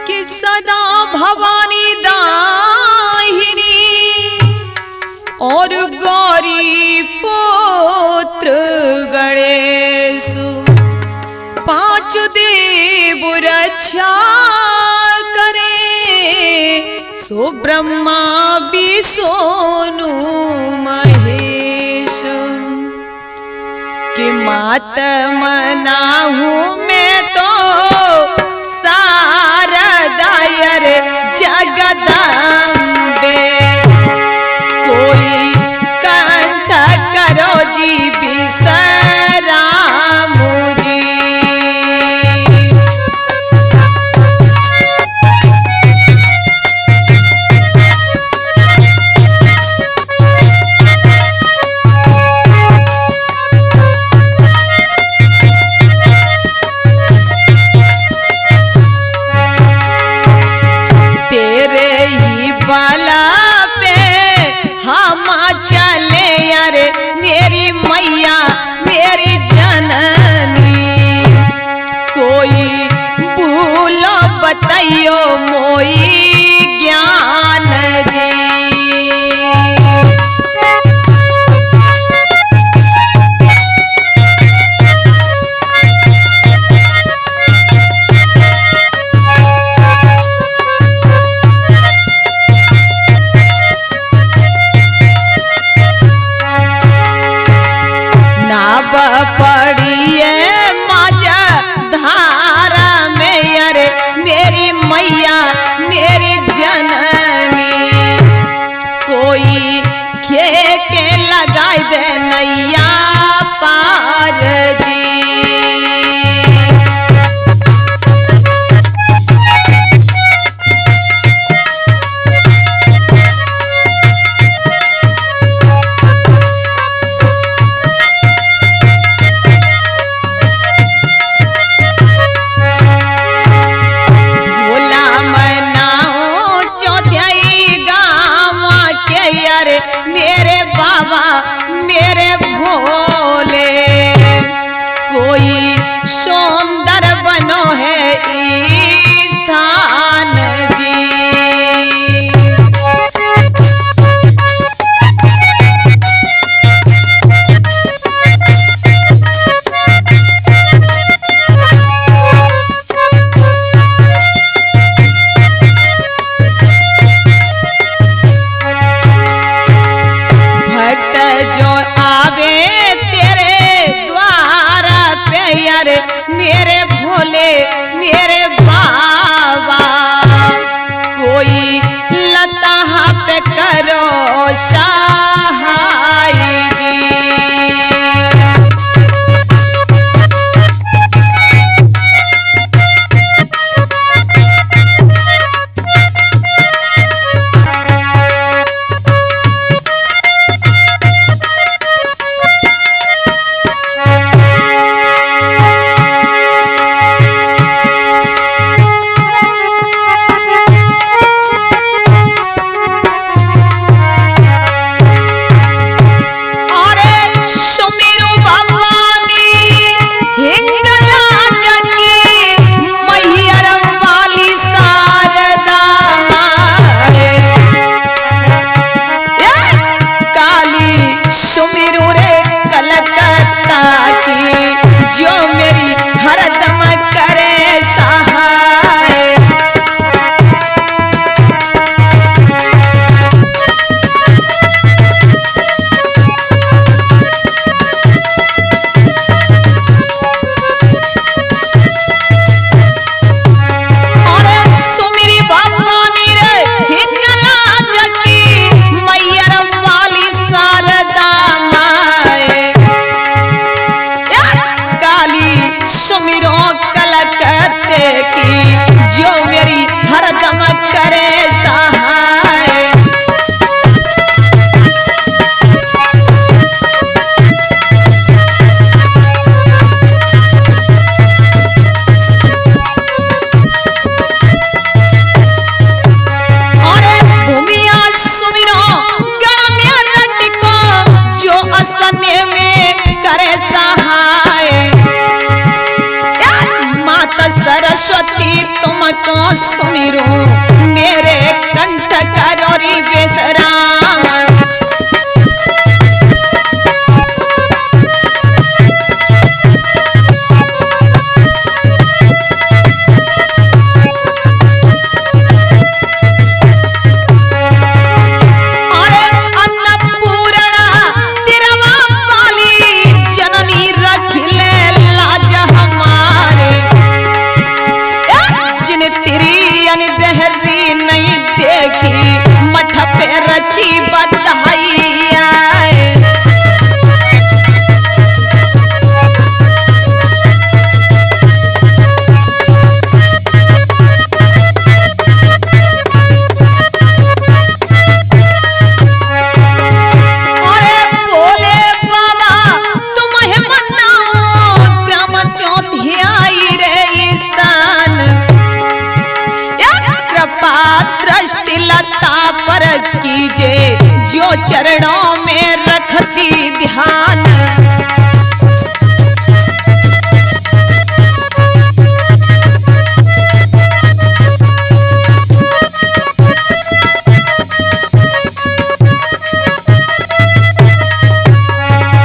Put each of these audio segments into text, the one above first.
कि सदा भवानी दाहिनी और गौरी पुत्र गणेश पांच देव रक्षा करे सो ब्रह्मा विष्णु महेश कि मात मनाहू मैं तो सारदायर जगदम्बे कोई कंठ करो जी विश्राम जी। बताइयो मोई ज्ञान जी। नाव पड़िए माजा धारा में अरे मेरी मैया मेरी जननी कोई खे के लगाई दे नैया पार जी। मेरे बाबा मेरे भोले को सुमिरूं मेरे कंठ करोरी बेसराम। मठ पे रची बधाइया कीजे जो चरणों में रखती ध्यान।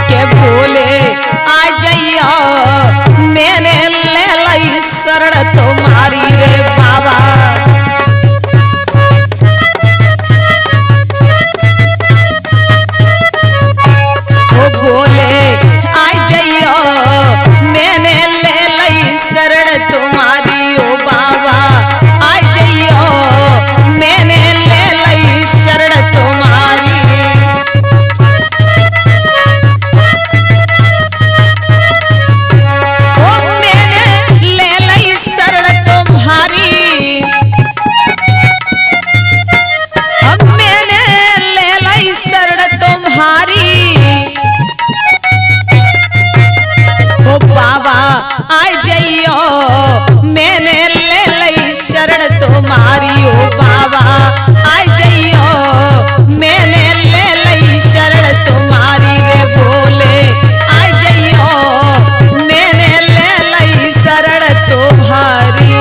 के बोले आ जाइयो मैंने ले ली शरण तुम्हारी रे बाबा। बोले आ जाइयो मैंने ले ली शरण तुम्हारी ओ बाबा। आ जाइयो मैंने ले ली शरण तुम्हारी। ओ मैंने ले ली शरण तुम्हारी। मैंने ले ली शरण तुम्हारी। बाबा आ जाइयो मैंने ले ली शरण तुम्हारी। ओ बाबा आ जाइयो मैंने ले ली शरण तुम्हारी रे। बोले आ जाइयो मैंने ले ली शरण तुम्हारी।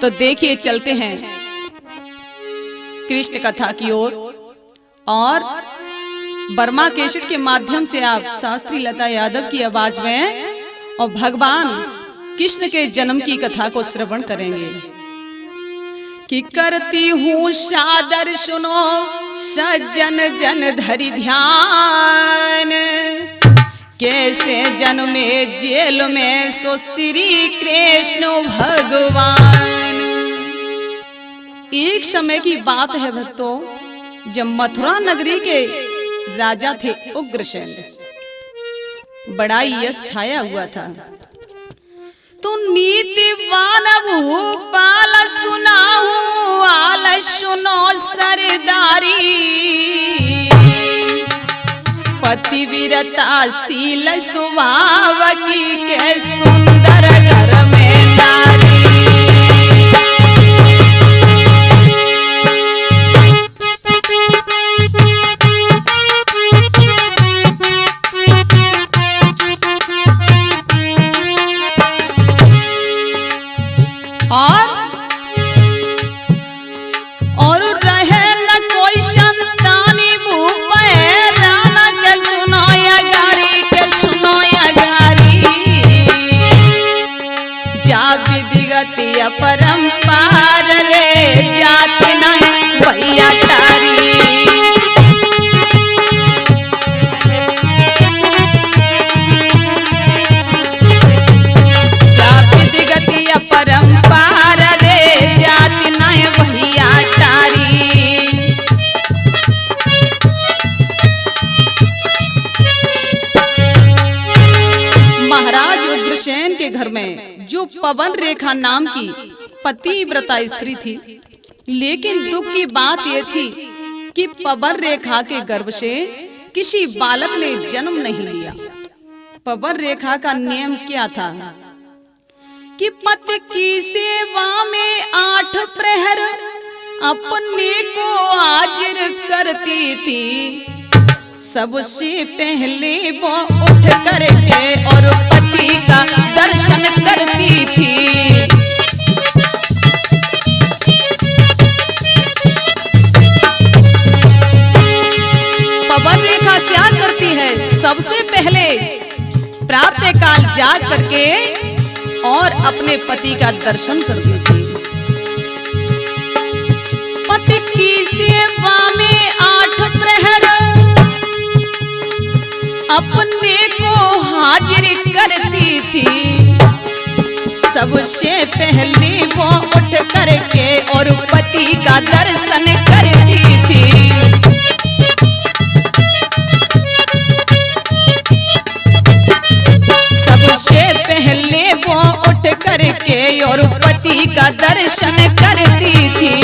तो देखिए चलते हैं कृष्ण कथा की ओर और बर्मा केसट के माध्यम से आप शास्त्री लता यादव की आवाज में और भगवान कृष्ण के जन्म की कथा को श्रवण करेंगे। कि करती हूँ सादर सुनो सज्जन जन धरि ध्यान। कैसे जन्मे जेल में सो श्री कृष्ण भगवान। एक समय की बात है भक्तों, जब मथुरा नगरी के राजा थे उग्रसेन, बड़ा यश छाया हुआ था। तो नीतिवान भूपाल सुनाऊं आल सुनो सरदारी। पतिव्रता शील स्वभाव की के सुंदर घर में नारी। और रहे न कोई संतानी मुँह राना के सुनो या गाड़ी के सुनो या गाड़ी। जा विधिगति अपरंपार रे जाति नहीं भैया तारी। जा विधिगति अपरंपार रे जाति नहीं भैया तारी। महाराज उग्रसेन के घर में जो पवन रेखा नाम की पतिव्रता स्त्री थी, लेकिन दुख की बात यह थी कि पवन रेखा के गर्भ से किसी बालक ने जन्म नहीं लिया। पवन रेखा का नियम क्या था कि पति की सेवा में 8 प्रहर अपने को हाजिर करती थी। सबसे पहले वो उठ करके और पति पति का दर्शन करती थी। पवन रेखा क्या करती है, सबसे पहले प्रातः काल जाग करके और अपने पति का दर्शन करती थी। पति की सेवा में 8 प्रहर अपने को हाजिर करती थी। सबसे पहले वो उठ करके और पति का दर्शन करती थी। सबसे पहले वो उठ करके और पति का दर्शन करती थी।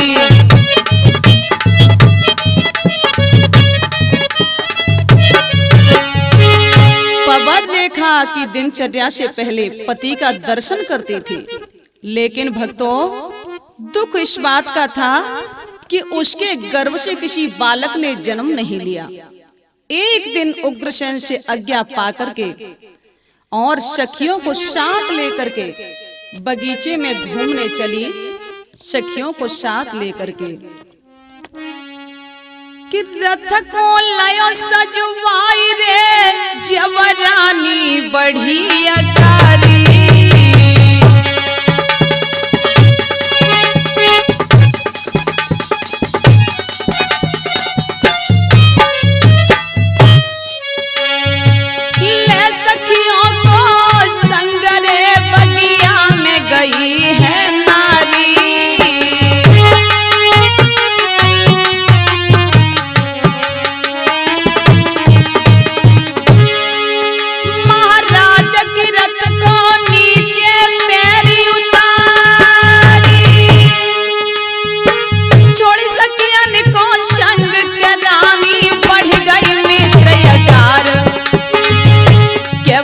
पवन रेखा की दिनचर्या से पहले पति का दर्शन करती थी, लेकिन भक्तों दुख इस बात का था कि उसके गर्भ से किसी बालक ने जन्म नहीं लिया। एक दिन उग्रसेन से आज्ञा पाकर के और सखियों को साथ लेकर के बगीचे में घूमने चली। सखियों को साथ लेकर के कि रथ को लायो सजवाई रे जवरानी बढ़ी अकारी। ले सखियों को संग रे बगिया में गई है नारी।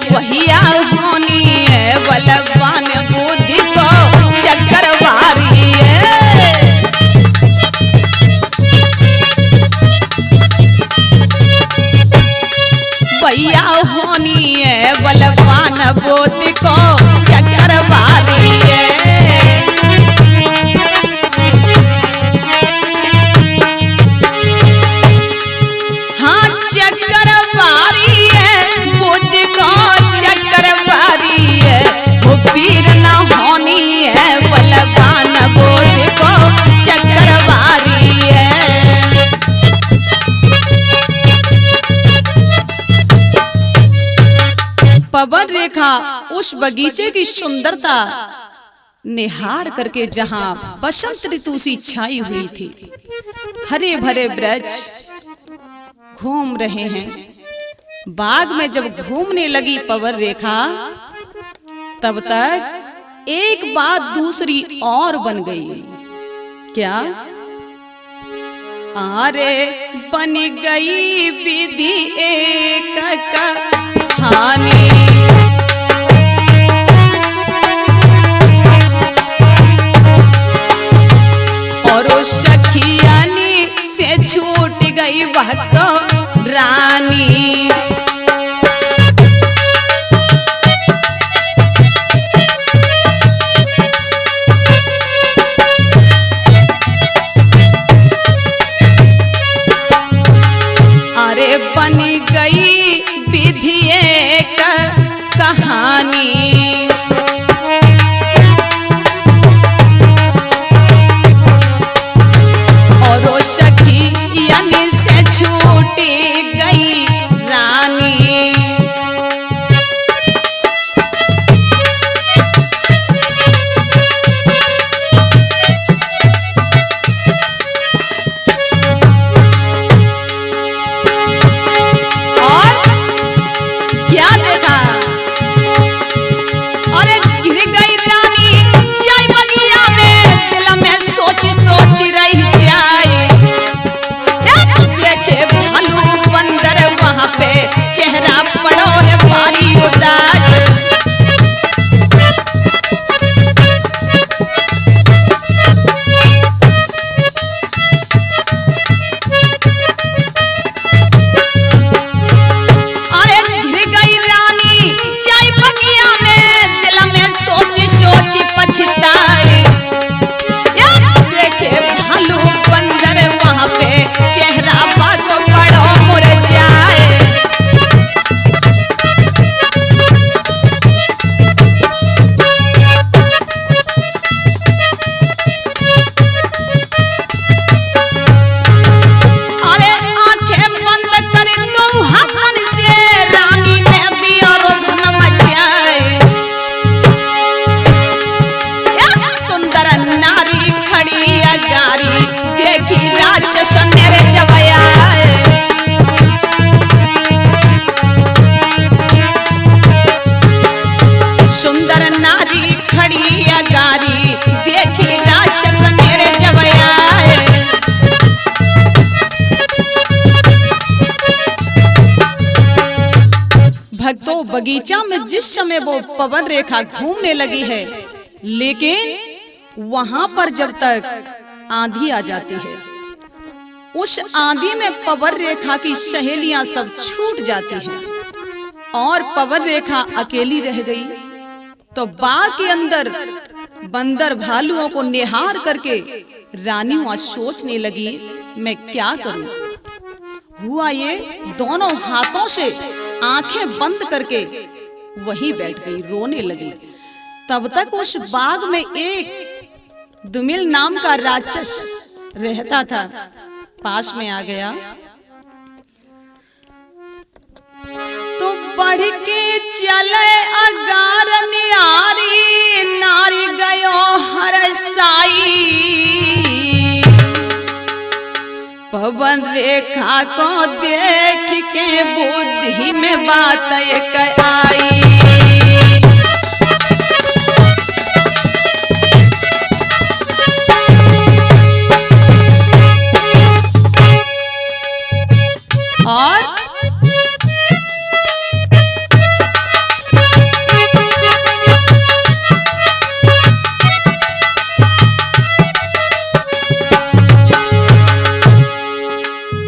वहिया होनी है बलवान बुद्धि को चक्रवारी है। भैया होनी है बलवान बुद्धि को चक्रवारी है। हाँ चक्रवारी है बुद्धि को चक्रवारी है। वो वीर न होनी है बलवान बुद्धि को चक्रवारी है। पवन रेखा उस बगीचे की सुंदरता निहार करके जहां बसंत ऋतु सी छाई हुई थी, हरे भरे वृक्ष घूम रहे हैं। बाग में जब घूमने लगी पवन रेखा, तब तक एक बात दूसरी और बन गई। क्या? अरे बन गई विधि एक कहानी। और उस सखियानी से छूट गई वह तो रानी। अरे बन गई विधि एक कहानी। और सखी यानी से छूट गई रानी। पछताए। देखे भालू बंदर वहां पे चेहरा बाग बड़ो मुरझाए। अरे आंखें बंद कर दो हाथन से रानी ने दिया रोधन मचाए। सुंदर नारी खड़ी अगारी देखी राक्षस मेरे जवया। सुंदर नारी खड़ी अगारी देखी राक्षस मेरे जवया। भक्तों, बगीचा में जिस समय वो पवन रेखा घूमने लगी है, लेकिन वहां पर जब तक आंधी आ जाती है, उस आंधी में पवन रेखा की सहेलियां सब छूट जाती हैं और पवन रेखा अकेली रह गई। तो बाग के अंदर बंदर भालुओं को निहार करके रानी वहां सोचने लगी, मैं क्या करूं। हुआ ये, दोनों हाथों से आंखें बंद करके वहीं बैठ गई, रोने लगी। तब तक उस बाग में एक दुमिल नाम का राक्षस रहता था, पास में आ गया तो बढ़ के चले अगार नियारी नारी गयो हरसाई। पवन रेखा को देख के बुद्धि में बात एक आई।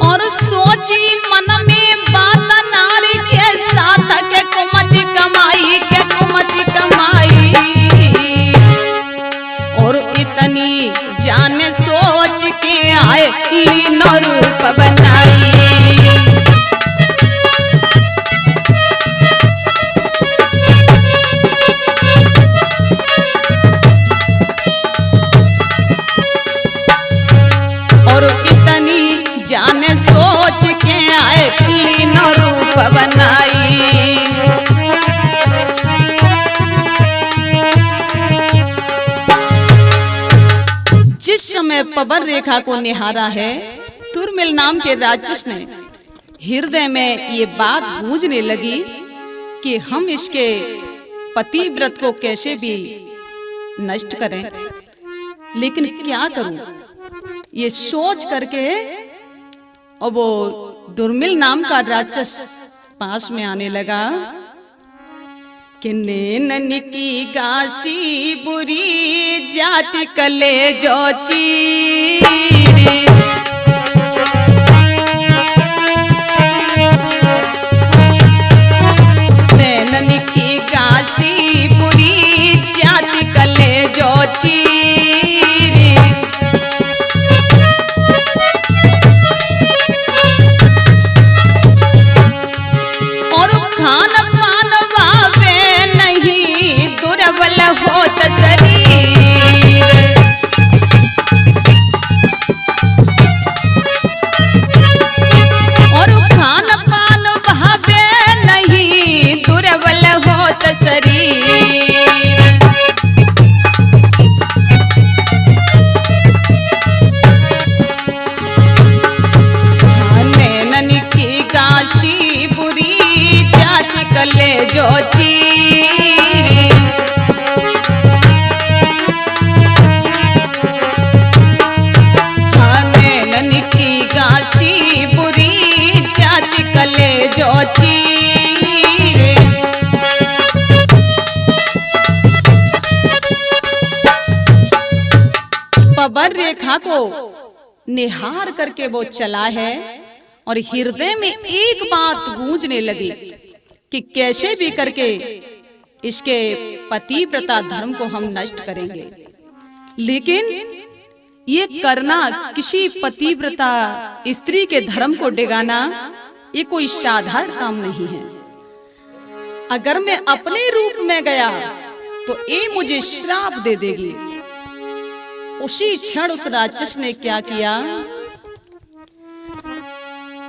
और सोची मन में बात नारी के साथ के कुमति कमाई और इतनी जाने सोच के आए लीनो रूप बनाई। जाने सोच के आए लीनो रूप बनाई। जिस समय पवन रेखा को निहारा है, दुर्मिल नाम के राक्षस ने हृदय में ये बात गूंजने लगी कि हम इसके पतिव्रत को कैसे भी नष्ट करें, लेकिन क्या करूं। ये सोच करके और वो दुर्मिल नाम का राक्षस पास में आने लगा कि नैनन की गासी बुरी जाति कले जो चीरे। नैनन की गासी बुरी जाति कले जो चीरे। होत शरीर और खान पान भावे नहीं, दुर्बल होत शरीर। नैनन की गाशी बुरी जाति कले जो चीरे। की गाशी बुरी जाति कले जो चीरे। पवन रेखा को निहार करके वो चला है और हृदय में एक बात गूंजने लगी कि कैसे भी करके इसके पतिव्रता धर्म को हम नष्ट करेंगे। लेकिन ये करना, किसी पतिव्रता स्त्री के धर्म को डिगाना, ये कोई साधारण काम नहीं है। अगर मैं अपने रूप में गया तो ये मुझे श्राप दे देगी। उसी क्षण उस राक्षस ने क्या किया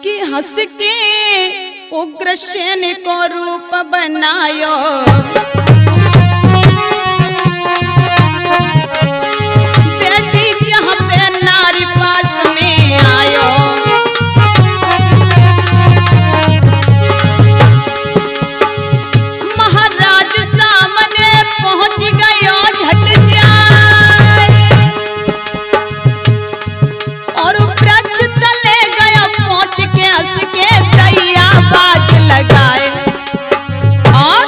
कि हंस के उग्रसेन को रूप बनायो, बेटी जहां पे नारी पास में आयो, महाराज सामने पहुंच गयो झट जाए, और वृक्ष तले गया पहुंच के हंस के दैया बाज लगाए, और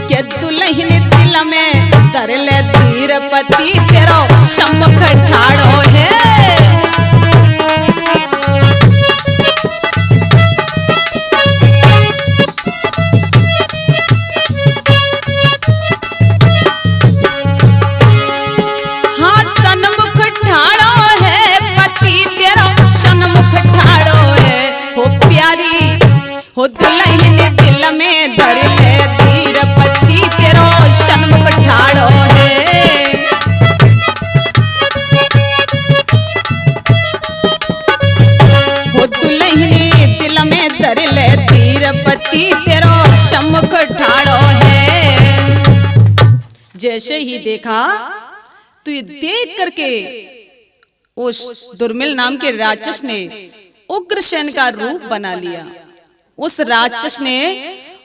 के दुल्हन दिल में धर ले धीर पति तेरो सम्मुख ठाड़ो है। हाँ सन्मुख ठाड़ो है पति तेरो सन्मुख ठाड़ो है, हो प्यारी हो दुल्हन दिल में धर ले धीर पति तेरो सन्मुख ठाड़ो है। हो दुल्हन दिल में धर ले धीर पति तेरो सन्मुख ठाड़ो है। जैसे ही देखा तो ये देख करके उस दुर्मिल नाम के राक्षस ने उग्रसेन का रूप बना लिया। उस राक्षस ने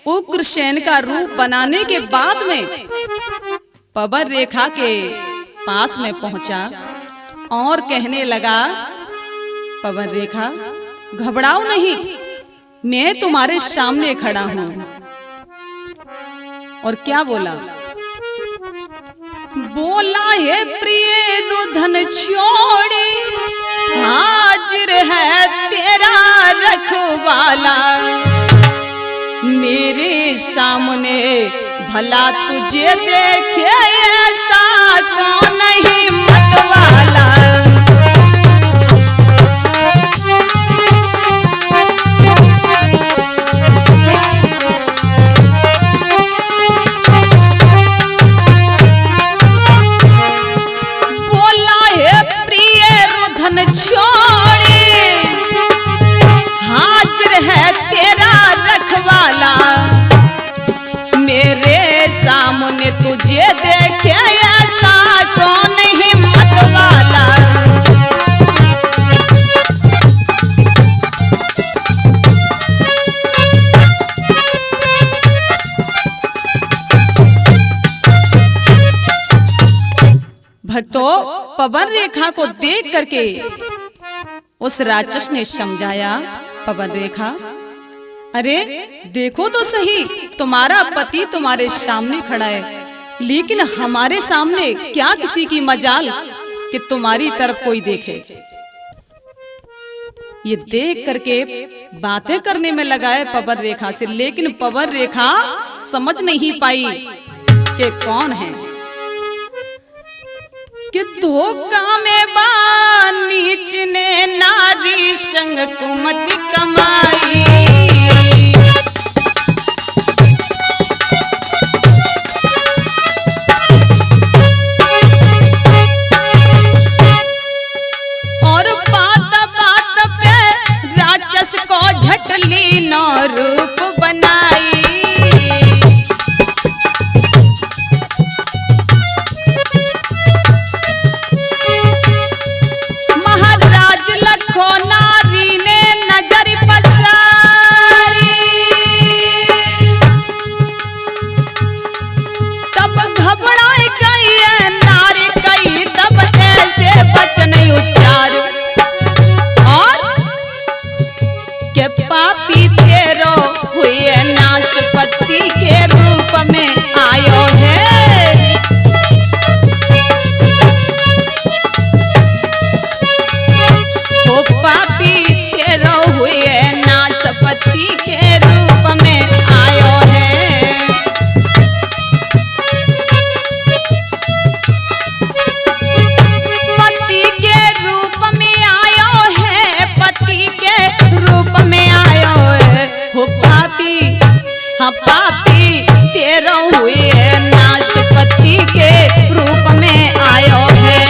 उग्रसेन का रूप बनाने के बाद में पवन रेखा के पास में पहुंचा और कहने लगा, पवन रेखा घबराओ नहीं, मैं तुम्हारे सामने खड़ा हूं। और क्या बोला? बोला है प्रिय रुधन छोड़ी, हाजिर है तेरा रखवाला, मेरे सामने भला तुझे देखे ऐसा कौन नहीं मतवाला। बोला है प्रिय रुधन छोड़ी, हाजिर है तेरा रखवाला, मेरे सामने तुझे देखे ऐसा कौन हिम्मत वाला। भक्तों, पवन रेखा को देख करके उस राक्षस ने समझाया, पवन रेखा अरे देखो तो सही, तुम्हारा पति तुम्हारे सामने खड़ा है, लेकिन हमारे सामने क्या किसी की मजाल कि तुम्हारी तरफ कोई देखे। ये देख करके बातें करने में लगा है पवन रेखा से, लेकिन पवन रेखा समझ नहीं पाई कि कौन है। कि धोखा में बा नीच ने नारी संग कुमति कमाई, और बात बात पे राक्षस को झटली न रूप बनाई। महाराज लखो नारी ने नजर बसाई, हाँ पापी तेरा हुए नाशपति के रूप में आयो है।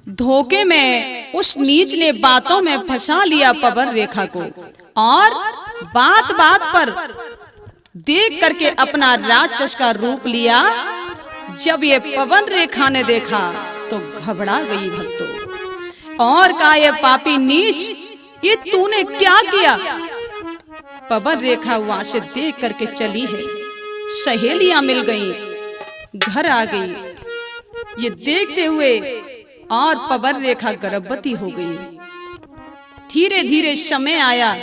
धोखे में उस नीच ने बातों में फंसा लिया पवन रेखा को और बात बात पर देख करके अपना राक्षस का रूप लिया। जब ये पवन रेखा ने देखा तो घबरा गई भक्तों और कहा, ये पापी नीच, ये तूने क्या किया? पवन रेखा वहां से देख करके चली है। सहेलियां मिल गई, घर आ गई। ये देखते हुए और पवन रेखा गर्भवती हो गई। धीरे धीरे समय आया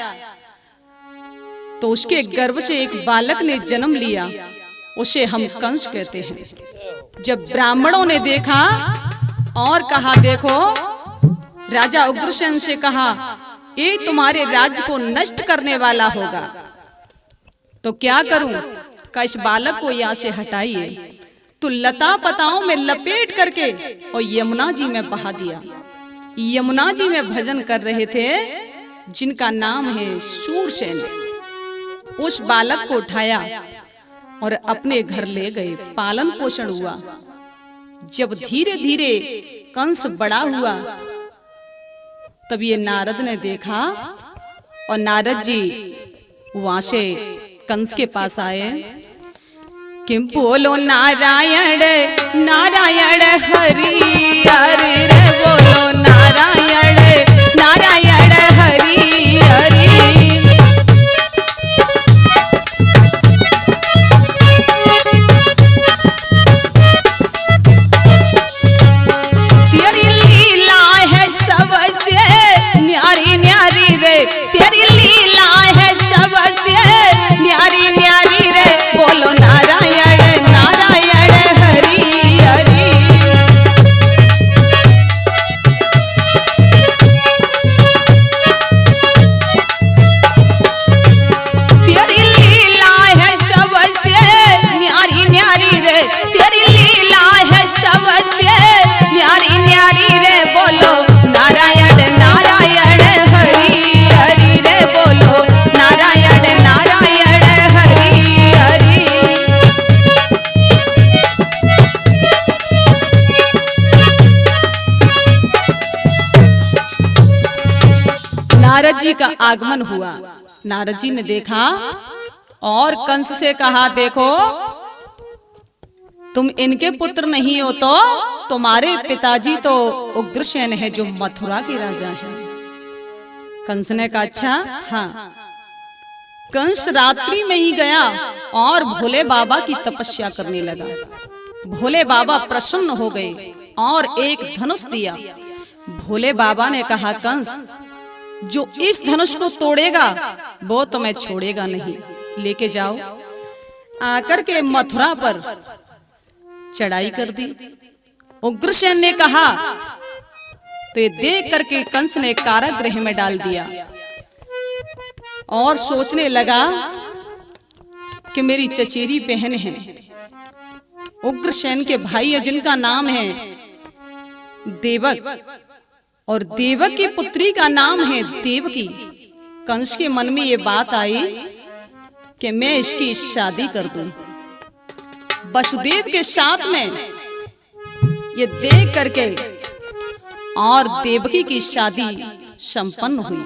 तो उसके गर्भ से एक बालक ने जन्म लिया, उसे हम कंस कहते हैं। जब ब्राह्मणों ने देखा और कहा, देखो, राजा उग्रसेन से कहा, ये तुम्हारे राज्य को नष्ट करने वाला होगा, तो क्या करूं? का इस बालक को यहाँ से हटाइए। तो लता पताओं में लपेट करके और यमुना जी में बहा दिया। यमुना जी में भजन कर रहे थे जिनका नाम है शूरसेन। उस बालक को उठाया और अपने घर ले गए, पालन पोषण हुआ। जब धीरे धीरे कंस बड़ा हुआ तब ये नारद ने देखा और नारद जी वहां से कंस के पास आए कि बोलो नारायण नारायण हरि हरि रे, बोलो नारायण नारायण हरि हरि। तेरी लीला है सबसे न्यारी न्यारी रे, तेरी लीला है सबसे न्यारी न्यारी रे, बोलो नारायण नारायण हरि हरि। तेरी लीला है सबसे न्यारी न्यारी रे, तेरी लीला है सबसे न्यारी न्यारी रे, बोलो नारायण नारायण हरि हरि रे, बोलो नारायण नारायण हरि हरि। नारद जी का आगमन हुआ। नारद जी ने देखा और कंस से कहा, देखो, तुम इनके पुत्र नहीं हो तो तुम्हारे पिताजी तो उग्रसेन है जो मथुरा के राजा हैं। कंस ने कहा, अच्छा हाँ। कंस रात्रि में ही गया और भोले बाबा की तपस्या करने लगा। भोले बाबा प्रसन्न हो गए और एक धनुष दिया। भोले बाबा ने कहा, कंस, जो इस धनुष को तोड़ेगा वो तुम्हें छोड़ेगा नहीं, लेके जाओ। आकर के मथुरा पर चढ़ाई कर दी। उग्रसेन ने कहा तो ये देख करके कंस ने कारागृह में डाल दिया और सोचने लगा कि मेरी चचेरी बहन है, उग्रसेन के भाई है जिनका नाम है देवक और देवक की पुत्री का नाम है देवकी। कंस के मन में ये बात आई कि मैं इसकी शादी कर दूं। वसुदेव के साथ में ये देख करके और देवकी की शादी संपन्न हुई।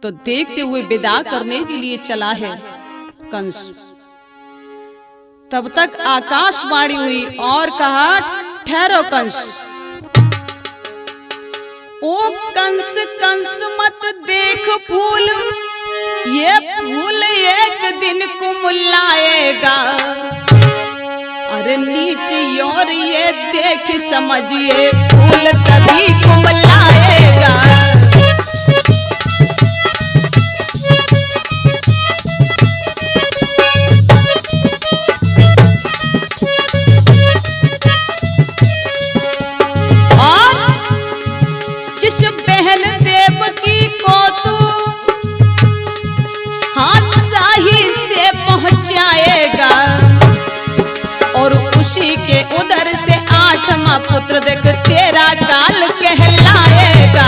तो देखते हुए विदा करने के लिए चला है कंस। तब तक आकाशवाणी हुई और कहा, ठहरो कंस। ओ कंस कंस मत देख फूल, ये फूल एक दिन कुमुलाएगा। अरे नीचे और ये देख समझिए, फूल तभी कुमुलाएगा। उसी के उदर से 8वां पुत्र देख तेरा काल कहलाएगा।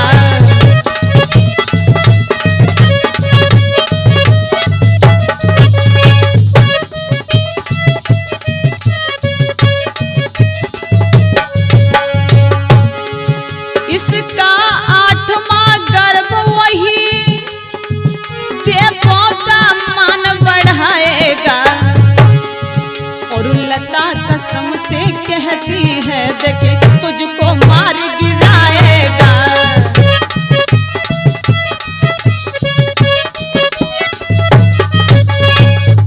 इसका 8वां गर्भ वही देवों का मान बढ़ाएगा। और लता कसम से कहती है देखे तुझको मार गिराएगा।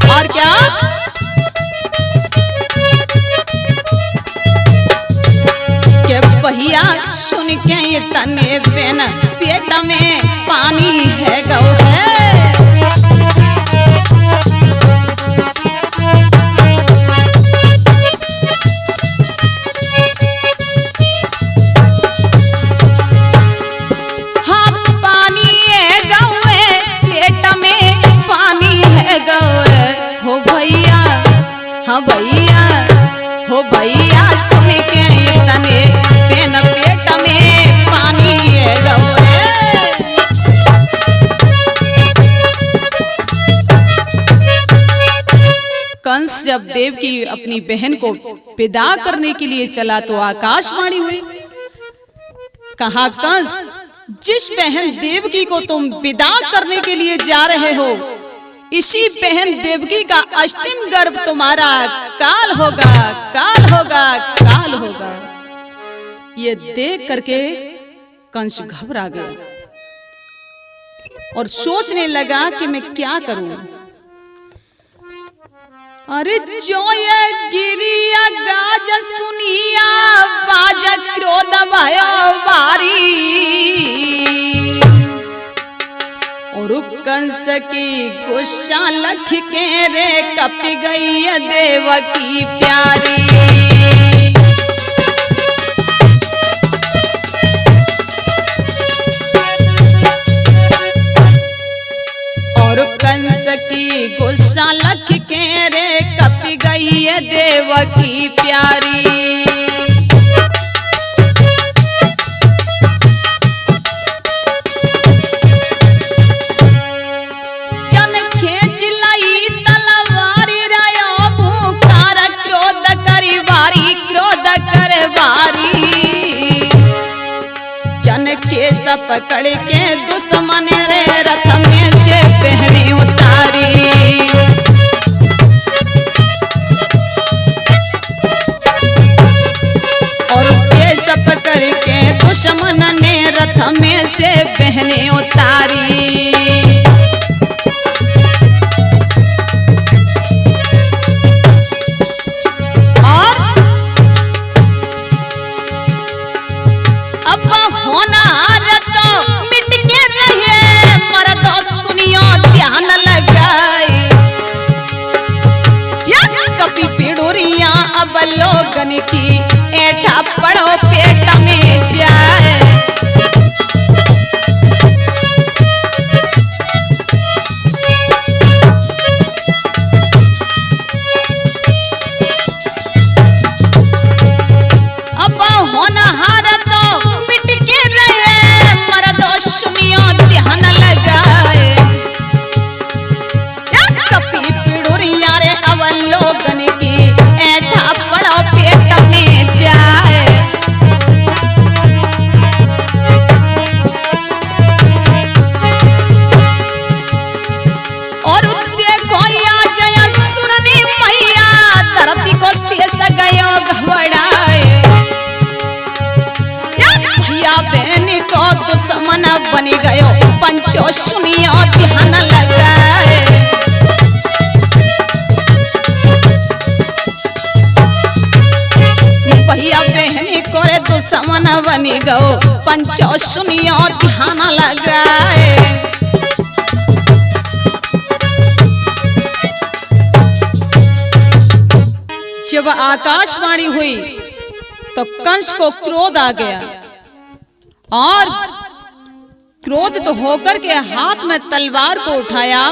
और क्या के भैया सुन के ये तने बेन पेट में पानी है गौ है। हाँ पानी है गौ पेट में पानी है गौ हो भैया। हाँ भैया हो भैया सुन के तने बेन पेट में पानी है गौ। कंस जब देव की अपनी बहन को विदा करने के लिए चला तो आकाशवाणी हुई। कहा कंस जिस बहन देवकी को तुम विदा करने के लिए जा रहे हो इसी बहन देवकी का अष्टम गर्भ तुम्हारा काल होगा, काल होगा, काल होगा। ये देख करके कंस घबरा गया और सोचने लगा कि मैं क्या करूं। अरे जो ये गिरिया गाज सुनिया बाज क्रोध भयो बारी। और कंस की गुस्सा लख के रे कप गई देवकी प्यारी। और कंस की गुस्सा लख के रे कप गई देवकी प्यारी। केस पकड़ के दुश्मन रे रथ में से पहनी उतारी। और केस पकड़ के दुश्मन ने रथ में से पहनी उतारी। लोगन की ऐठा पड़ो पेट में जाए। अब होनहार तो मिट के रहे मर्दो सुनियो ध्यान लगाए। कपी पिड़ुरिया रे अब लोगन की ऐठा पड़ो पेट में जाए। और देखो या जया सुरनी मैया धरती को शेष गयो घबराए। भैया बहन को दुश्मन बन गयो पंचो सुनियो ध्यान लगाए। भैया बहनी कोरे दुश्मन बनी गो पंचो सुनियो ध्यान लगाए। जब आकाशवाणी हुई तो कंस को क्रोध आ गया और क्रोधित होकर के हाथ में तलवार को उठाया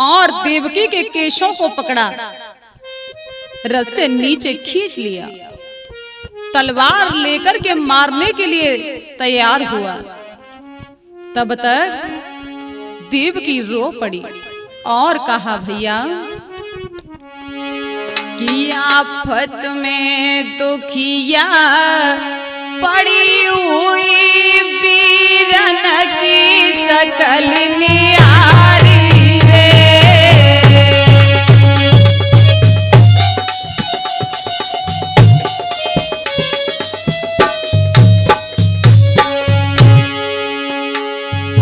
और देवकी के केशों को पकड़ा रथ से नीचे खींच लिया, तलवार लेकर के मारने के लिए तैयार हुआ। तब तक देवकी रो पड़ी और कहा, भैया कि आफत में दुखिया पड़ी हुई वीरन की सकल निहारी रे।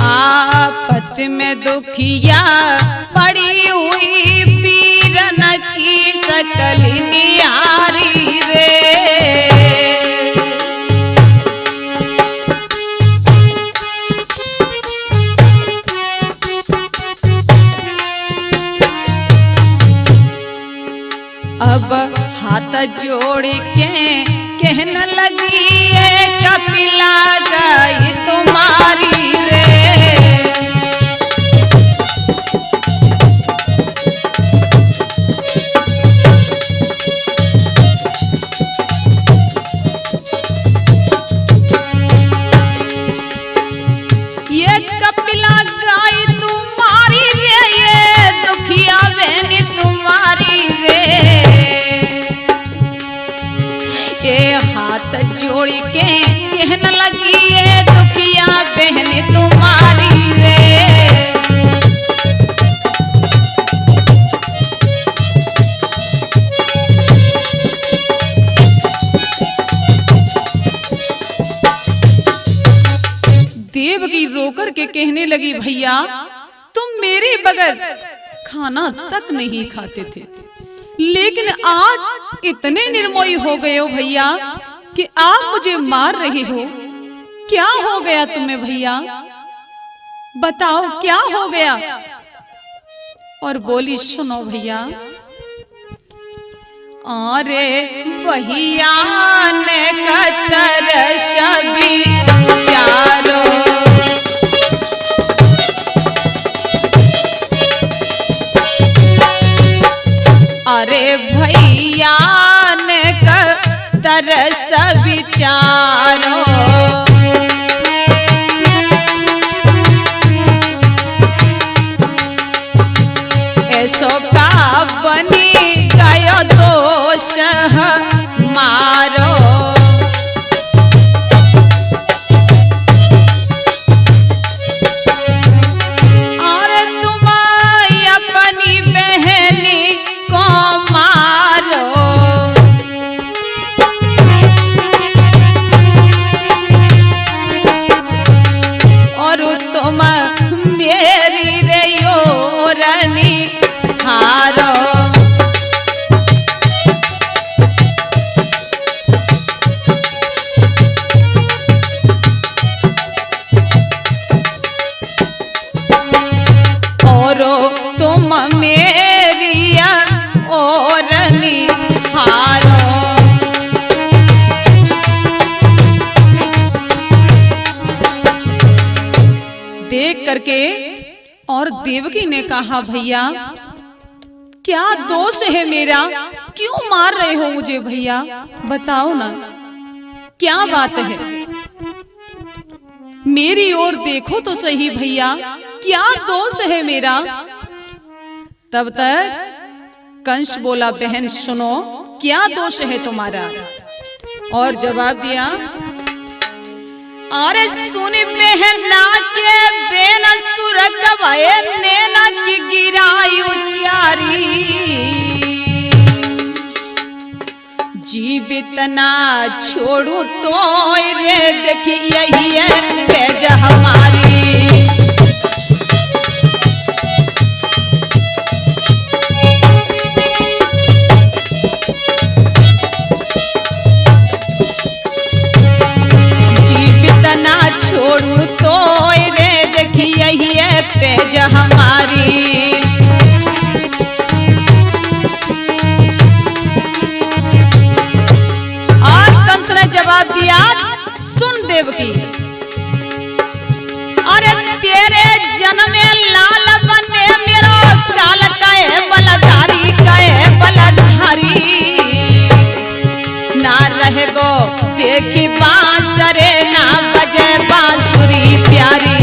आफत में दुखिया पड़ी हुई वीरन की सकल निहारी रे। अब हाथ जोड़ के कहने लगी है, कपिला गई तुम्हारी रे। ये कपिला गई तुम्हारी रे, ये दुखिया बहनी तुम्हारी रे। ये हाथ जोड़ के कहने लगी है, दुखिया बहनी तुम्हारी रे। देवकी रोकर के कहने लगी, भैया तुम मेरे बगैर खाना तक नहीं खाते थे, लेकिन आज इतने निर्मोही हो गए हो भैया कि आप मुझे मार रहे हो। क्या हो गया तुम्हें भैया, बताओ क्या हो गया। और बोली, सुनो भैया, अरे भैया ने कतर सभी चारों, अरे भैया ने कतर सभी चारों, ऐसो का बनी गयो दोष मारो। और तुम अपनी बहनी को मारो, और तुम मेरी रेयो रानी हारो। और तुम मेरी ओरनी हारो। देख करके और देवकी ने कहा, भैया क्या दोष है मेरा, क्यों मार रहे हो मुझे भैया, बताओ ना क्या बात है, मेरी ओर देखो तो सही भैया, क्या दोष है मेरा। तब तक कंस बोला, बहन सुनो, क्या दोष है तुम्हारा। और जवाब दिया, अरे सुन बहना के बेन सुर कवाए नैना की गिरायु चारी, जीवित ना छोड़ू तो रे देखी यही है पेज हमारी। छोड़ू तो रे देखी यही है पेज हमारी। और कंस ने जवाब दिया, सुन देवकी, अरे तेरे जन्म में लाल बने मेरो काल का है बलधारी का है बलधारी। प्यारी, ना रहे गो देखी बांसरे, ना बजे बांसुरी प्यारी।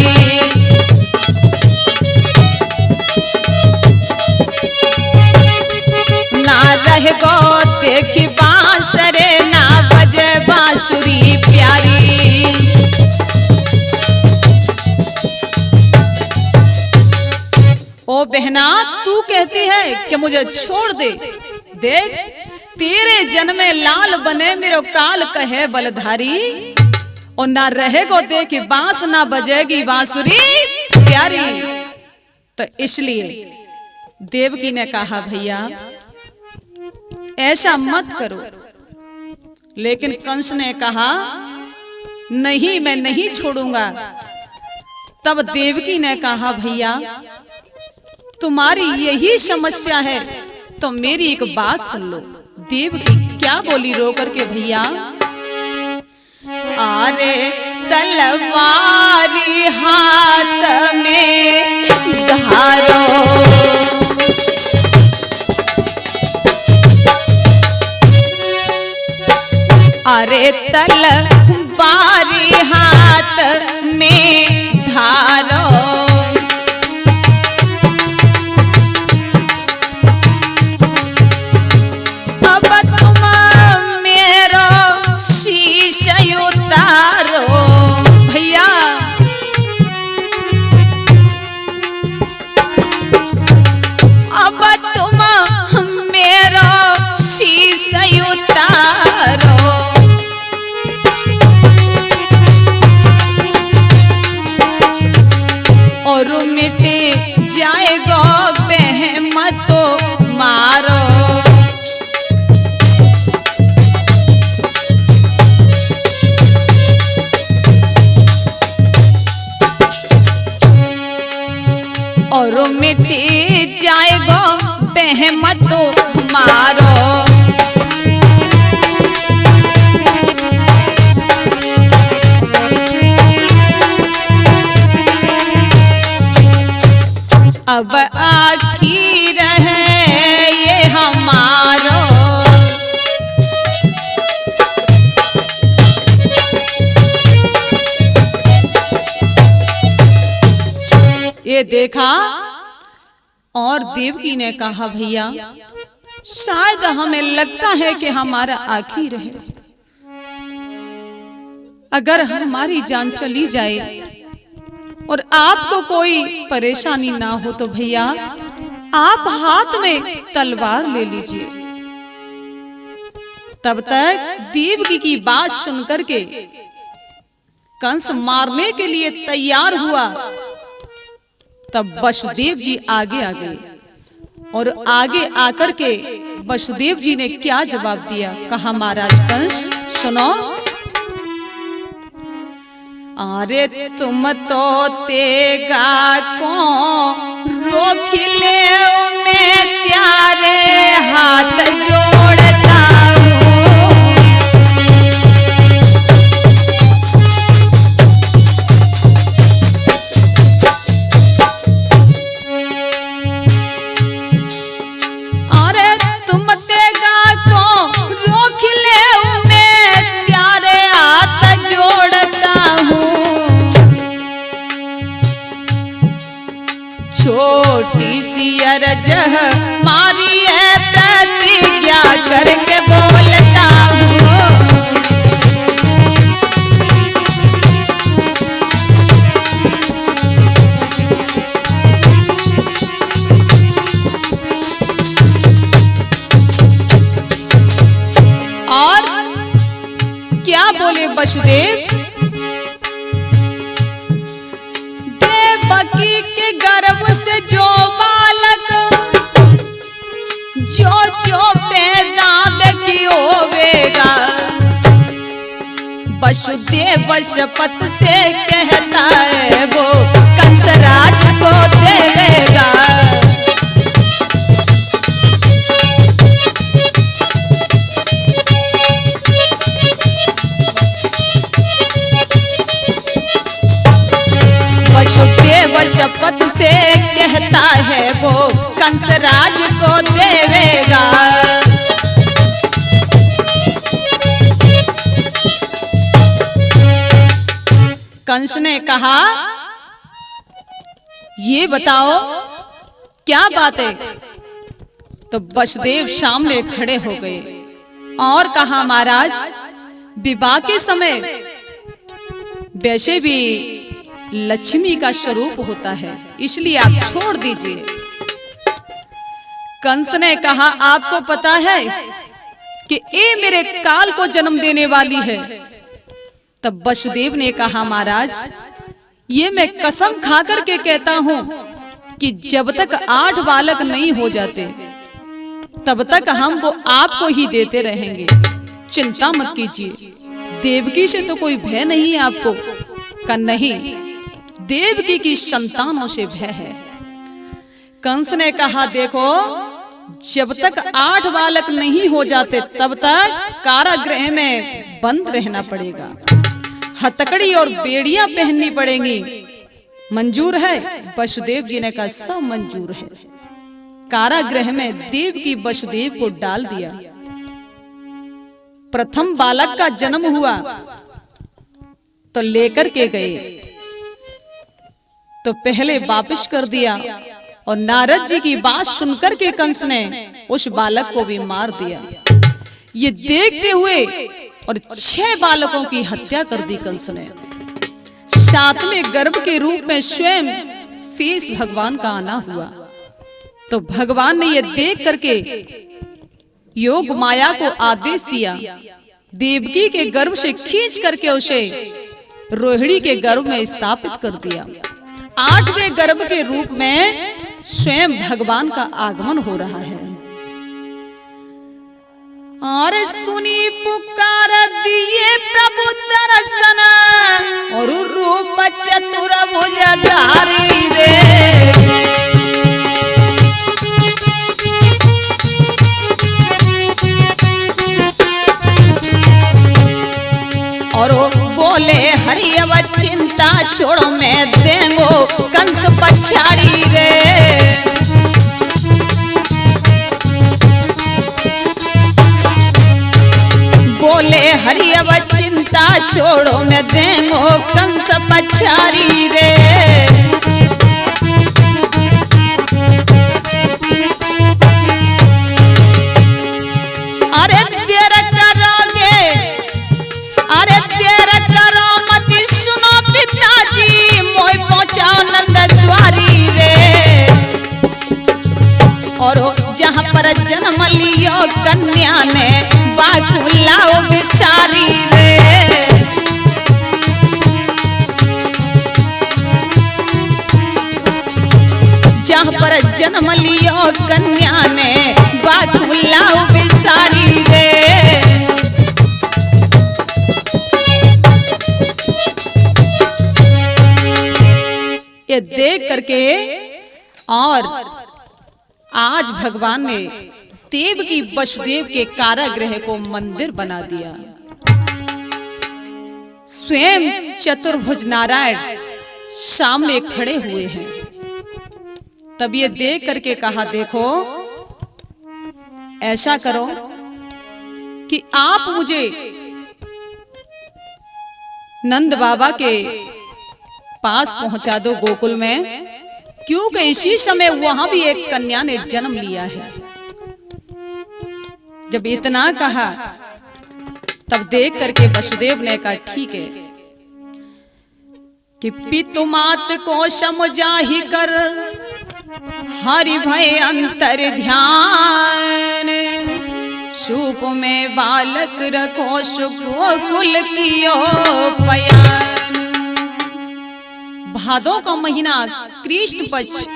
ना रहे गो देखी बांसरे, ना बजे बांसुरी प्यारी। ओ बहना, तू कहती है कि मुझे छोड़ दे, देख तेरे जन्मे लाल बने मेरो काल कहे बलधारी, और ना रहेगो देखी बांस, ना बजेगी बांसुरी प्यारी। तो इसलिए देवकी ने कहा भैया ऐसा मत करो, लेकिन कंस ने कहा नहीं, मैं नहीं छोड़ूंगा। तब देवकी ने कहा भैया तुम्हारी यही समस्या है तो मेरी एक बात सुन लो। देवकी क्या बोली रो करके भैया, अरे तलवारी हाथ में धारो, अरे तलवारी हाथ में धारो, अब तुम मेरो शीश उतारो। भैया अब तुम मेरो शीश उतारो, और मिटे जाएगा बेहमतो मारो। और मिटे जाएगा बेहमतो मारो। अब आखिर है ये हमारो, ये देखा। और देवकी ने कहा भैया शायद हमें लगता है कि हमारा आखिर है, अगर हमारी जान चली जाए और आपको कोई परेशानी ना हो तो भैया आप हाथ में तलवार ले लीजिए। तब तक देवकी की बात सुनकर के कंस मारने के लिए तैयार हुआ। तब वसुदेव जी आगे आ गए, और आगे आकर के वसुदेव जी ने क्या जवाब दिया, कहा महाराज कंस सुनो, अरे तुम तो तेगा को रोकिले मैं त्यारे हाथ जोड़ता हूँ। अरे तुम तेगा को रोकिले मैं त्यारे हाथ जोड़ता हूँ। छोटी सी अरज मारी है प्रतिज्ञा करके बोलता हूँ। और क्या बोले वसुदेव, देवकी के गर्भ से जो बालक जो पैदा देखी होवेगा, वसुदेव शपथ से कहता है वो कंसराज को देवेगा। वसुदेव शपथ से कहता है वो कंसराज को देवेगा। कंस ने कहा, ये बताओ क्या बात है। तो वसुदेव सामने खड़े हो गए और कहा, महाराज, विवाह के समय वैसे भी लक्ष्मी का स्वरूप होता है, इसलिए आप छोड़ दीजिए। कंस ने कहा, आपको पता है कि ये मेरे काल को जन्म देने वाली है। तब वसुदेव ने कहा, महाराज, ये मैं कसम खा करके कहता हूं कि जब तक 8 बालक नहीं हो जाते तब तक हम वो आपको ही देते रहेंगे, चिंता मत कीजिए। देवकी से तो कोई भय नहीं है आपको? का नहीं, देवकी की संतानों से भय है। कंस ने कहा, देखो, जब तक 8 बालक नहीं हो जाते तब तक कारागृह में बंद रहना पड़ेगा, हथकड़ी और बेड़ियां पहननी पड़ेंगी। मंजूर है? वसुदेव जी ने कहा, सब मंजूर है। कारागृह में देवकी वसुदेव को डाल दिया। प्रथम बालक का जन्म हुआ तो लेकर के गए, तो पहले वापस कर दिया और नारद जी की बात सुनकर के कंस ने उस बालक को भी मार दिया। ये देखते हुए और 6 बालकों की हत्या कर दी कंस ने। 7वें गर्भ के रूप में स्वयं शेष भगवान का आना हुआ। तो भगवान ने ये देख करके योग माया को आदेश दिया, देवकी के गर्भ से खींच करके उसे रोहिणी के गर्भ में स्थापित कर दिया। 8वें गर्भ के रूप में स्वयं भगवान का आगमन हो रहा है। और सुनी पुकार दिए प्रभु दर्शन, और रूप चतुर्भुजधारी रे। और बोले, हरि अब चिंता छोड़ो, मैं देंगो कंस पछाड़ी रे। बोले, हरि अब चिंता छोड़ो, मैं देंगो कंस पछाड़ी रे। अरे देर करोगे, अरे देर करो मत, सुनो पिताजी, मोय पहुंचाओ नंद द्वारी रे। और जहां पर जन्म लियो कन्या ने, बाकुलाओ बिसारी रे। जहां पर जन्म लियो कन्या ने, बाकुलाओ बिसारी रे। ये देख करके और आज भगवान ने देवकी वसुदेव के कारागृह को मंदिर बना दिया। स्वयं चतुर्भुज नारायण सामने खड़े हुए हैं। तब ये देख करके कहा, देखो, ऐसा करो कि आप मुझे नंद बाबा के पास पहुंचा दो गोकुल में, क्योंकि इसी समय वहां भी एक कन्या ने जन्म लिया है। जब इतना कहा तब देख करके वसुदेव ने कहा, ठीक है, कि पितु मात को समझाही कर, हरि भय अंतर ध्यान, सूप में बालक रखो, गोकुल कियो पयान। भादों का महीना, कृष्ण पक्ष,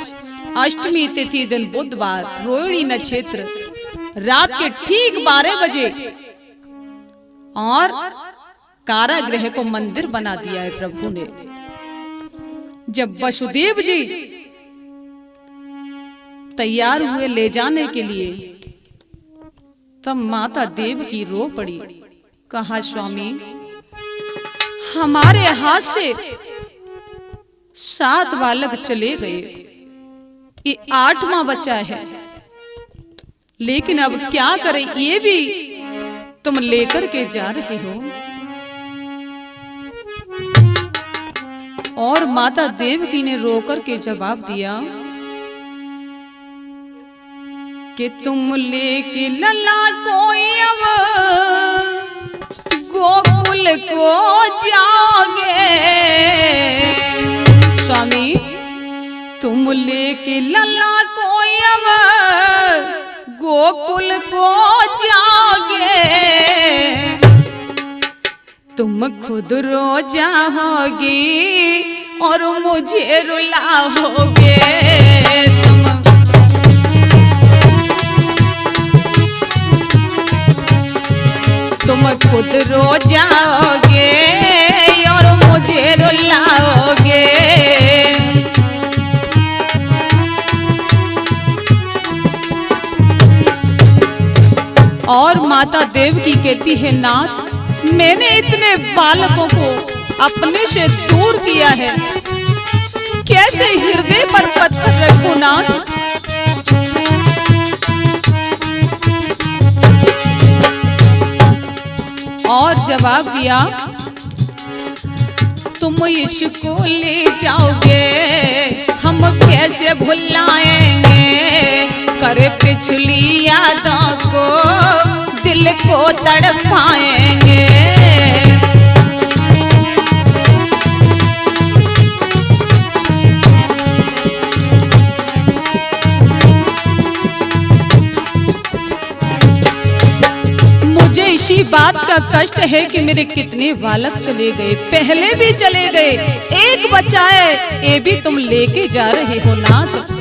अष्टमी तिथि, दिन बुधवार, रोहिणी नक्षत्र, रात के ठीक 12 बजे, और कारागृह को मंदिर बना दिया है प्रभु ने। जब वसुदेव जी तैयार हुए ले जाने के लिए, तब माता देवकी रो पड़ी। कहा, स्वामी, हमारे हाथ से 7 बालक चले गए, ये 8वां बचा है, लेकिन अब क्या करें, ये भी तुम लेकर के जा रहे हो। और माता देवकी ने रोकर के जवाब दिया कि तुम लेके लला कोई अब गोकुल को जाओगे। स्वामी तुम लेके लला कोई अब गोकुल को जाओगे, तुम खुद रो जाओगी और मुझे रुलाओगे। तुम खुद रो जाओगे और मुझे रुलाओगे। और माता देवकी कहती है, नाथ मैंने इतने बालकों को अपने से दूर किया है, कैसे हृदय पर पत्थर रखूं नाथ। और जवाब दिया, तुम इसको ले जाओगे हम कैसे भुलाएंगे, कर पिछली यादों को दिल को तड़पाएंगे। मुझे इसी बात का कष्ट है कि मेरे कितने बालक चले गए, पहले भी चले गए, एक बचा है, ये भी तुम लेके जा रहे हो नाथ।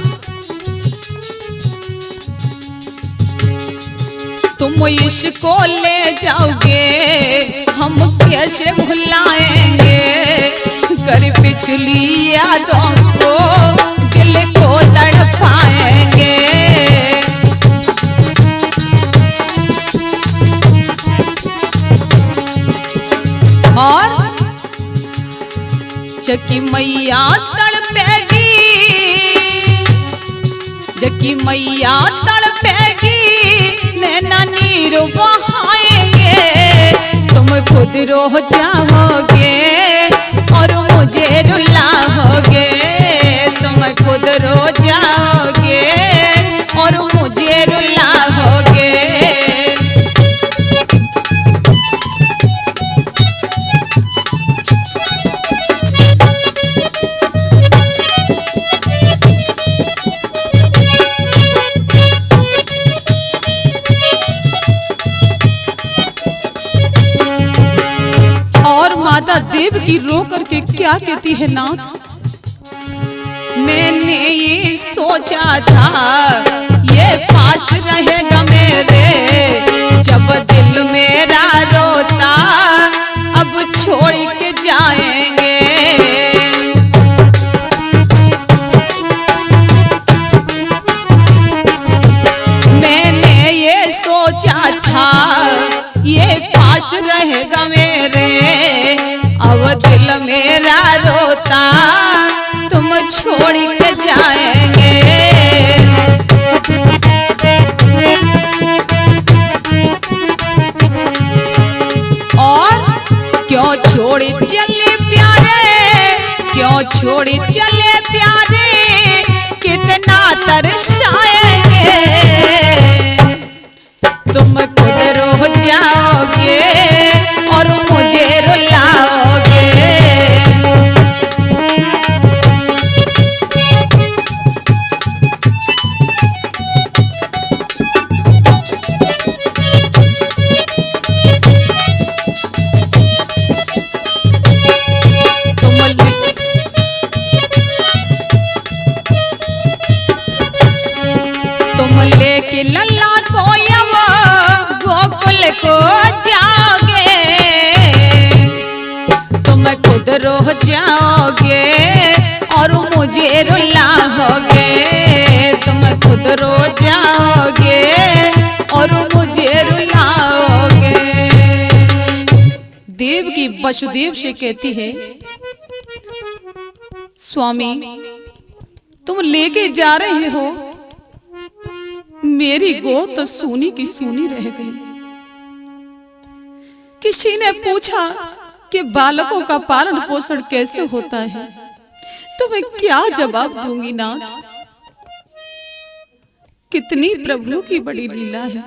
तुम इसको ले जाओगे हम कैसे भुलाएंगे, कर पिछली यादों को दिल को तड़पाएंगे। और जकी मैया तड़पेगी, जकी मैया तड़पेगी नैना नीर बहाएंगे, तुम खुद रो जाओगे और मुझे रुलाओगे। तुम खुद रो जाओगे और मुझे रुलाओगे। देवकी रो करके क्या कहती है नाथ, मैंने ये सोचा था ये पास रहेगा मेरे, जब दिल मेरा रोता अब छोड़ के जाएंगे। मैंने ये सोचा था ये पास रहेगा मेरे, अब दिल मेरा रोता तुम छोड़ के जाएंगे। और क्यों छोड़ चले प्यारे, क्यों छोड़ चले प्यारे, कितना तरसाएंगे। तुम खुद रो जाओगे और मुझे रुलाओगे। तुम लेके लल्ला को गोकुल को जाओगे, तुम खुद रो जाओगे और मुझे रुलाओगे। तुम खुद रो जाओगे और मुझे रुलाओगे। देवकी वसुदेव से कहती है, स्वामी तुम लेके जा रहे हो, मेरी गोद तो सूनी की सूनी रह गई। किसी ने पूछा कि बालकों का पालन पोषण कैसे होता है, तो मैं क्या जवाब दूंगी नाथ। कितनी प्रभु की बड़ी लीला है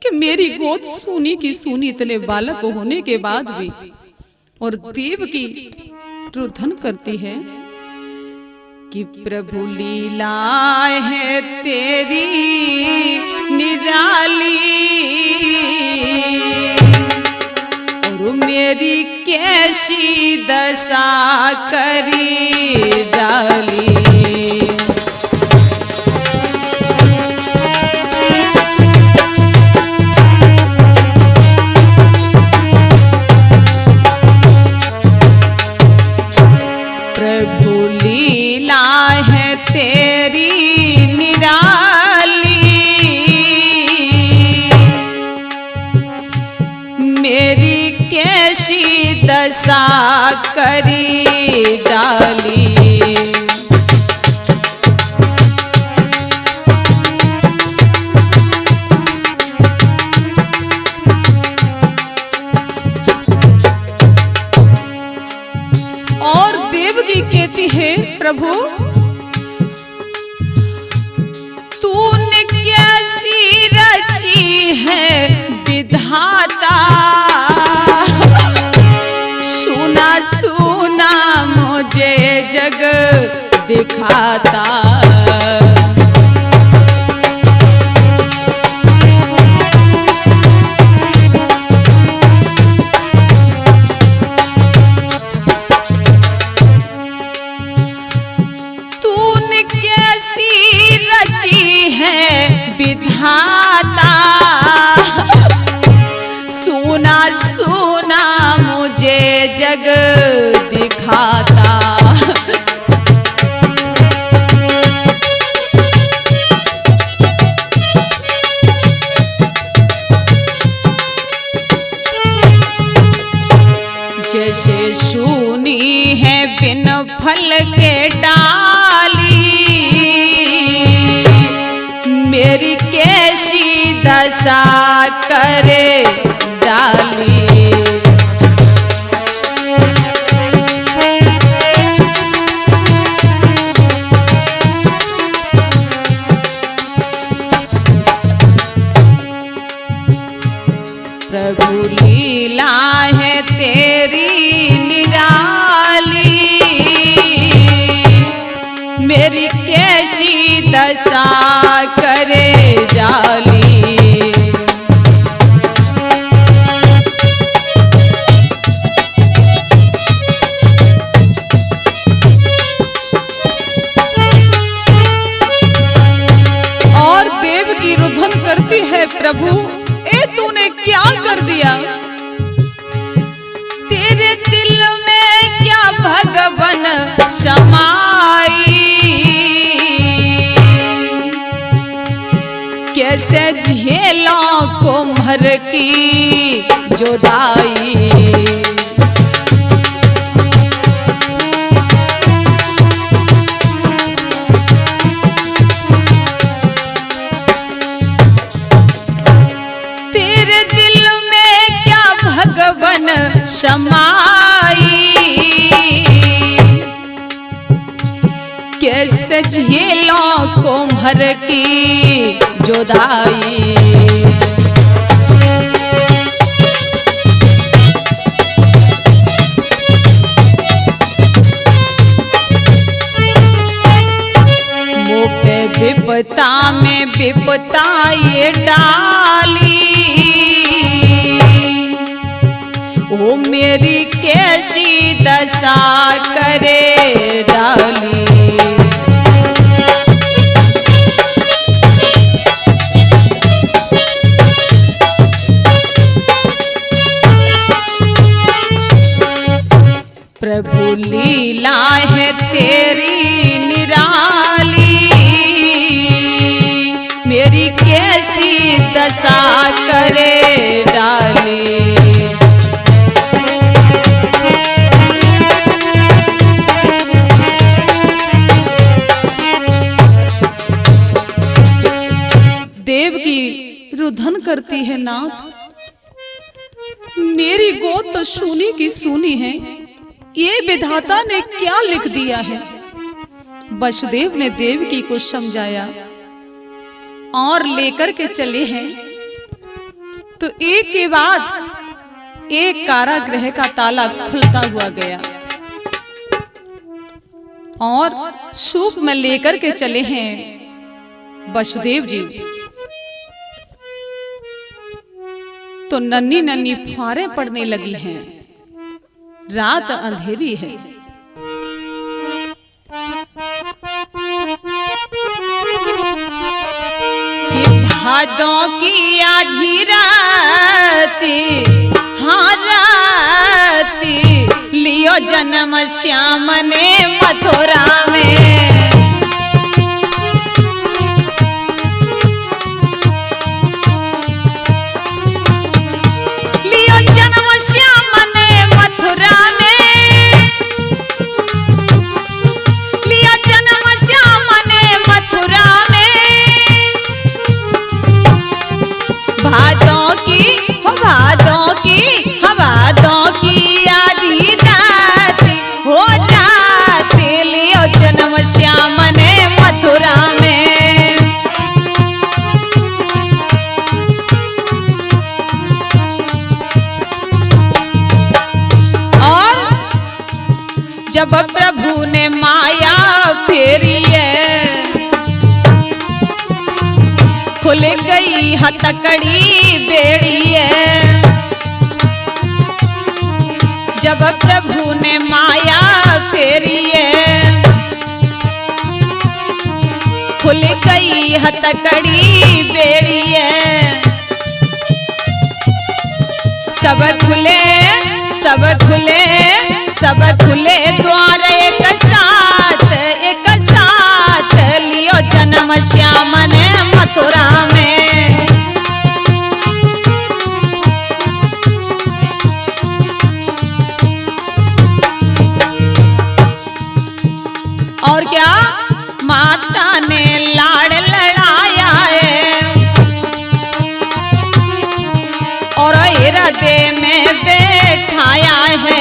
कि मेरी गोद सूनी की सूनी इतने बालक होने के बाद भी और देव की रुदन करती है कि प्रभु लीला है तेरी निराली और मेरी कैसी दशा करी डाली। प्रभु लीला है तेरी निराली मेरी कैसी दशा करी डाली। और देवकी कहती है प्रभु तूने कैसी रची है विधाता सुना सुना मुझे जग दिखाता। विधाता सुना सुना मुझे जग दिखाता। जैसे सुनी है बिन फल के डाली मेरी कैसी दशा करे डाली। प्रभु लीला है तेरी निराली मेरी कैसी दशा करे डाली। और देव की रुदन करती है प्रभु ए तूने क्या कर दिया तेरे दिल में क्या भगवन समाई कैसे झेलों को मर की जुदाई। तेरे दिल में क्या भगवन समाई कैसे झेलों को मर की जुदाई। मुँह पे विपता में विपता ये डाली ओ मेरी कैसी दशा करे डाली। प्रभु लीला है तेरी निराली मेरी कैसी दशा करे डाली। देव की रुदन करती है नाथ मेरी गोद तो सूनी की सूनी है ये विधाता ने क्या लिख दिया है वसुदेव ने देवकी को समझाया और लेकर के चले हैं। तो एक के बाद एक कारागृह का ताला खुलता हुआ गया और सूप में लेकर के चले हैं वसुदेव जी। तो नन्ही नन्ही फुहारें पड़ने लगी हैं, रात अंधेरी है। कि भादों की आधी रात, हाँ रात, लियो जन्म श्याम ने मथुरा में। जब प्रभु ने माया फेरी है, खुल गई हथकड़ी बेड़ी है। जब प्रभु ने माया फेरी है, खुल गई हथकड़ी बेड़ी है। सब खुले सब खुले सब खुले द्वार एक साथ लियो जन्म श्याम ने मथुरा में। और क्या माता ने लाड़ लड़ाया है और हृदय में बैठाया है।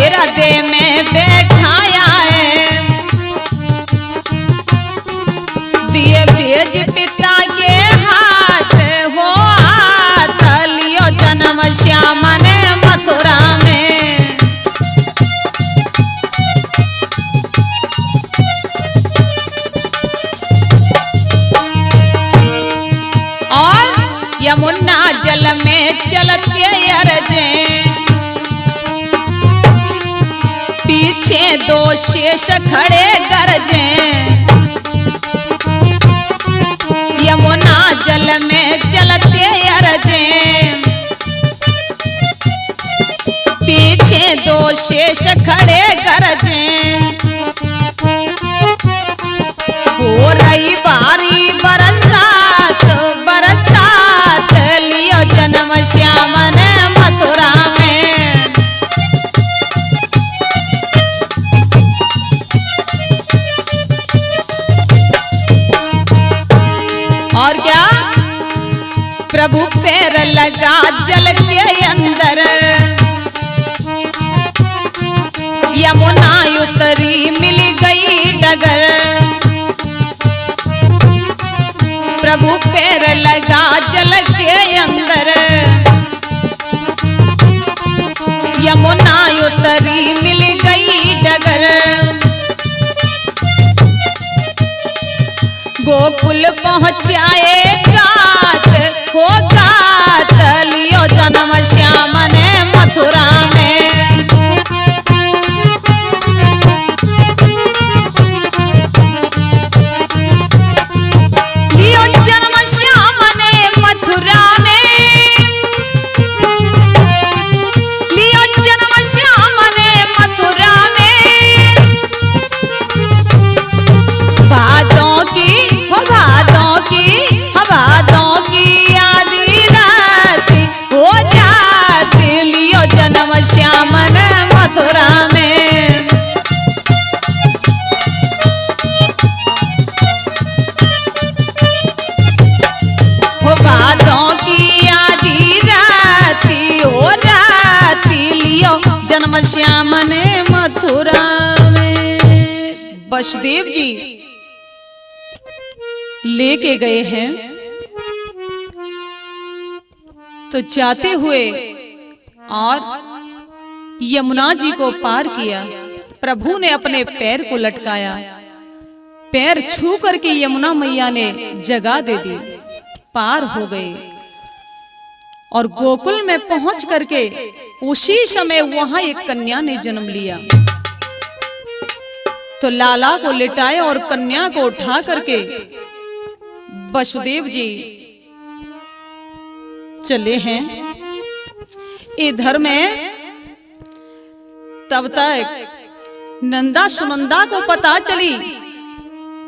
हृदय में बैठाया है। दिए भेज पिता के हाथ, हो हाथ लियो जन्म श्याम ने मथुरा में। और यमुना जल में चलते अरजे, पीछे दो शेष खड़े गरजे। यमुना जल में चलते अरजे, पीछे दो शेष खड़े गरजे। हो रही बारी बरसात बरसात, लियो जन्म श्याम ने मथुरा में। और क्या प्रभु पैर लगा जल के अंदर, यमुना उतरी मिल गई डगर। प्रभु पैर लगा जल के अंदर, यमुना उतरी मिल गई डगर। गोकुल पहुँचाए गात, हो गात लियो जन्म श्याम ने मथुरा में। लियो जन्म श्याम ने मथुरा में, लियो जन्म श्याम ने मथुरा में। भादों की भादों की आधी रात, हो रात आई हो राती लियो जन्म श्याम ने मथुरा में। वसुदेव जी लेके गए हैं तो जाते हुए और यमुना जी को पार किया। प्रभु ने अपने पैर को लटकाया, पैर छू करके यमुना मैया ने जगह दे दी, पार हो गए और गोकुल में पहुंच करके उसी समय वहां एक कन्या ने जन्म लिया। तो लाला को लिटाए और कन्या को उठा करके वसुदेव जी चले हैं। इधर में तब तक नंदा सुनंदा को पता चली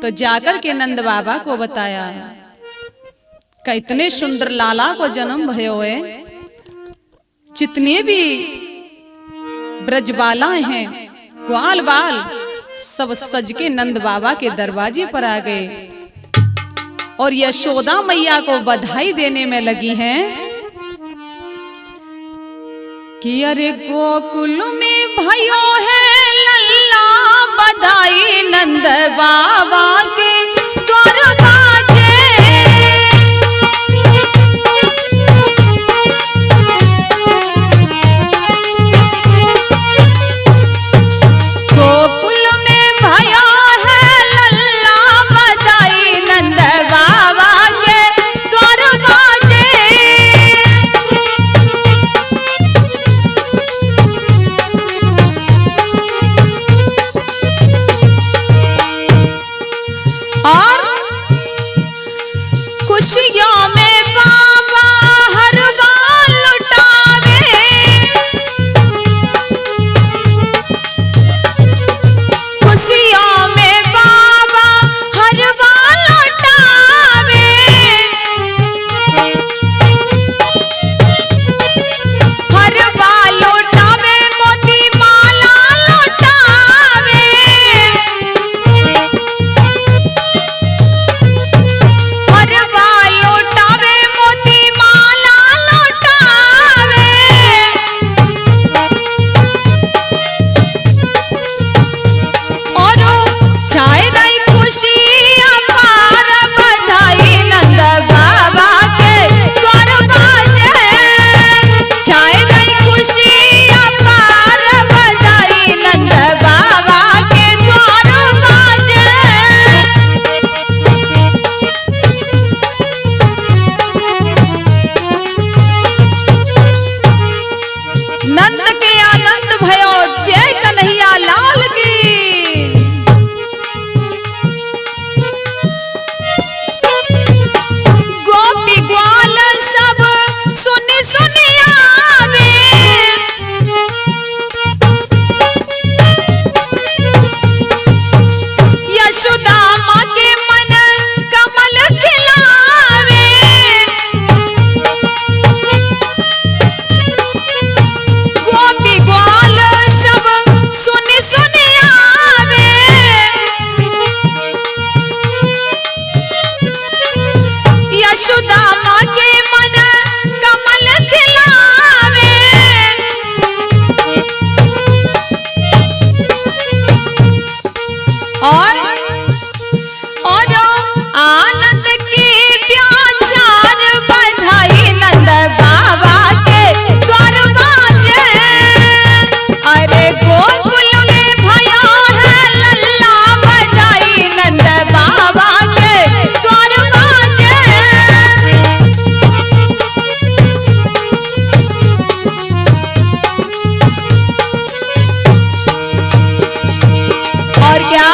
तो जाकर के नंद बाबा को बताया कि इतने सुंदर लाला को जन्म भयो है। जितने भी ब्रजबालाएं हैं, ग्वाल बाल सब सज के नंद बाबा के दरवाजे पर आ गए और यशोदा मैया को बधाई देने में लगी हैं कि अरे गोकुल में भयो है लल्ला, बधाई नंद बाबा के द्वार बाजे। गोकुल में भयो है लल्ला, बधाई नंद बाबा के द्वार बाजे। और खुशियों में बाबा हर बार लुटावे, खुशियों में बाबा हर बार लुटावे। हर बार लुटावे मोती माला लुटावे। हर बार लौटावे मोती माला लौटावे। और छाए दई खुशी अपार, बधाई नंद बाबा के द्वार बाजे। छाए दई खुशी अपार, बधाई नंद बाबा के द्वार बाजे। नंद के आनंद भयो, जय कन्हैया लाल की। गोपी ग्वाल सब सुनी सुनी आवे। यशोदा माँ के मन कमल खिलावे। गोपी ग्वाल सब सुनी सुनी आवे। यशोदा माँ के मन कमल खिलावे। और आनंद की प्याचार, बधाई नंद बाबा के द्वार बाजे। अरे गोकुल में भयो है लल्ला, बधाई नंद बाबा के द्वार बाजे। और क्या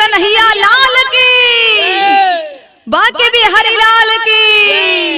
कन्हैया लाल की, बाके बिहारी लाल की।